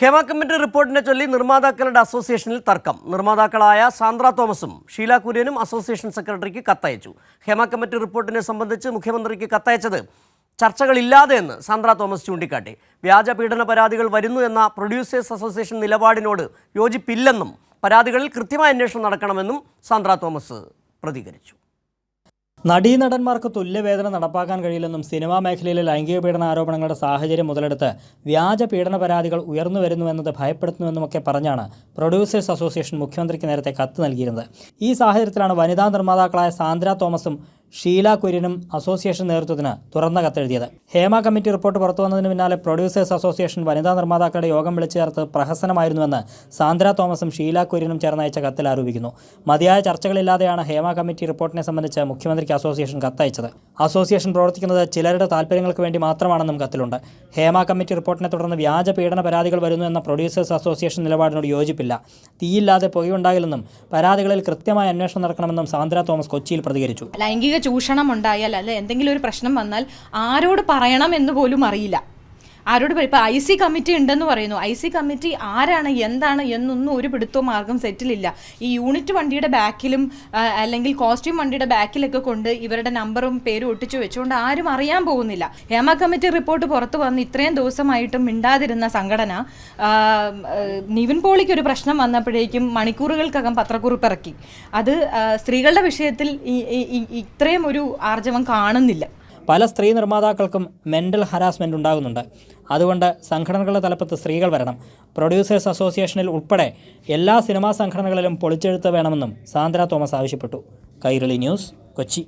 Hema committee റിപ്പോർട്ടിനെ ചൊല്ലി നിർമ്മാതാക്കളുടെ അസോസിയേഷനിൽ തർക്കം. നിർമ്മാതാക്കളായ സാന്ദ്ര തോമസും ഷീല കുര്യനും അസോസിയേഷൻ സെക്രട്ടറിക്ക് കത്തയച്ചു. ഹേമ കമ്മിറ്റി റിപ്പോർട്ടിനെ സംബന്ധിച്ച് മുഖ്യമന്ത്രിക്ക് കത്തയച്ചത് ചർച്ചകളില്ലാതെയെന്ന് സാന്ദ്ര തോമസ് ചൂണ്ടിക്കാട്ടി. വ്യാജ പീഡന പരാതികൾ വരുന്നു എന്ന പ്രൊഡ്യൂസേഴ്സ് അസോസിയേഷൻ നിലപാടിനോട് യോജിപ്പില്ലെന്നും പരാതികളിൽ കൃത്യമായ അന്വേഷണം നടക്കണമെന്നും സാന്ദ്ര തോമസ് പ്രതികരിച്ചു. നടീനടന്മാർക്ക് തുല്യവേതനം നടപ്പാക്കാൻ കഴിയില്ലെന്നും സിനിമാ മേഖലയിലെ ലൈംഗിക പീഡന ആരോപണങ്ങളുടെ സാഹചര്യം മുതലെടുത്ത് വ്യാജ പീഡന പരാതികൾ ഉയർന്നു വരുന്നുവെന്നത് ഭയപ്പെടുത്തുന്നുവെന്നുമൊക്കെ പറഞ്ഞാണ് പ്രൊഡ്യൂസേഴ്സ് അസോസിയേഷൻ മുഖ്യമന്ത്രിക്ക് നേരത്തെ കത്ത് നൽകിയിരുന്നത്. ഈ സാഹചര്യത്തിലാണ് വനിതാ നിർമ്മാതാക്കളായ സാന്ദ്ര തോമസും ഷീല കുര്യനും അസോസിയേഷൻ നേതൃത്വത്തിന് തുറന്ന കത്തെഴുതിയത്. ഹേമ കമ്മിറ്റി റിപ്പോർട്ട് പുറത്തുവന്നതിന് പിന്നാലെ പ്രൊഡ്യൂസേഴ്സ് അസോസിയേഷൻ വനിതാ നിർമ്മാതാക്കളുടെ യോഗം വിളിച്ചു ചേർത്ത് പ്രഹസനമായിരുന്നുവെന്ന് സാന്ദ്ര തോമസും ഷീല കുര്യനും ചേർന്നയച്ച കത്തിൽ ആരോപിക്കുന്നു. മതിയായ ചർച്ചകളില്ലാതെയാണ് ഹേമ കമ്മിറ്റി റിപ്പോർട്ടിനെ സംബന്ധിച്ച് മുഖ്യമന്ത്രിക്ക് അസോസിയേഷൻ കത്തയച്ചത്. അസോസിയേഷൻ പ്രവർത്തിക്കുന്നത് ചിലരുടെ താൽപ്പര്യങ്ങൾക്ക് വേണ്ടി മാത്രമാണെന്നും കത്തിലുണ്ട്. ഹേമ കമ്മിറ്റി റിപ്പോർട്ടിനെ തുടർന്ന് വ്യാജ പീഡന പരാതികൾ വരുന്നു എന്ന പ്രൊഡ്യൂസേഴ്സ് അസോസിയേഷൻ നിലപാടിനോട് യോജിപ്പില്ല. തീയില്ലാതെ പുകയുണ്ടാകില്ലെന്നും പരാതികളിൽ കൃത്യമായ അന്വേഷണം നടക്കണമെന്നും സാന്ദ്ര തോമസ് കൊച്ചിയിൽ പ്രതികരിച്ചു. ലൈംഗിക ചൂഷണം ഉണ്ടായാൽ അല്ലെ എന്തെങ്കിലും ഒരു പ്രശ്നം വന്നാൽ ആരോട് പറയണം എന്ന് പോലും അറിയില്ല. ആരോട് ഇപ്പോൾ IC കമ്മിറ്റി ഉണ്ടെന്ന് പറയുന്നു. IC കമ്മിറ്റി ആരാണ് എന്താണ് എന്നൊന്നും ഒരു പിടുത്തവും മാർഗം സെറ്റിലില്ല. ഈ യൂണിറ്റ് വണ്ടിയുടെ ബാക്കിലും അല്ലെങ്കിൽ കോസ്റ്റ്യൂം വണ്ടിയുടെ ബാക്കിലൊക്കെ കൊണ്ട് ഇവരുടെ നമ്പറും പേരും ഒട്ടിച്ചു വെച്ചുകൊണ്ട് ആരും അറിയാൻ പോകുന്നില്ല. ഹേമ കമ്മിറ്റി റിപ്പോർട്ട് പുറത്തു വന്ന് ഇത്രയും ദിവസമായിട്ടും മിണ്ടാതിരുന്ന സംഘടന നിവിൻ പോളിക്ക് ഒരു പ്രശ്നം വന്നപ്പോഴേക്കും മണിക്കൂറുകൾക്കകം പത്രക്കുറിപ്പ് ഇറക്കി. അത് സ്ത്രീകളുടെ വിഷയത്തിൽ ഇത്രയും ഒരു ആർജവം കാണുന്നില്ല. പല സ്ത്രീ നിർമ്മാതാക്കൾക്കും മെൻ്റൽ ഹരാസ്മെൻ്റ് ഉണ്ടാകുന്നുണ്ട്. അതുകൊണ്ട് സംഘടനകളുടെ തലപ്പത്ത് സ്ത്രീകൾ വരണം. പ്രൊഡ്യൂസേഴ്സ് അസോസിയേഷനിൽ ഉൾപ്പെടെ എല്ലാ സിനിമാ സംഘടനകളിലും പൊളിച്ചെഴുത്ത് വേണമെന്നും സാന്ദ്ര തോമസ് ആവശ്യപ്പെട്ടു. കൈരളി ന്യൂസ്, കൊച്ചി.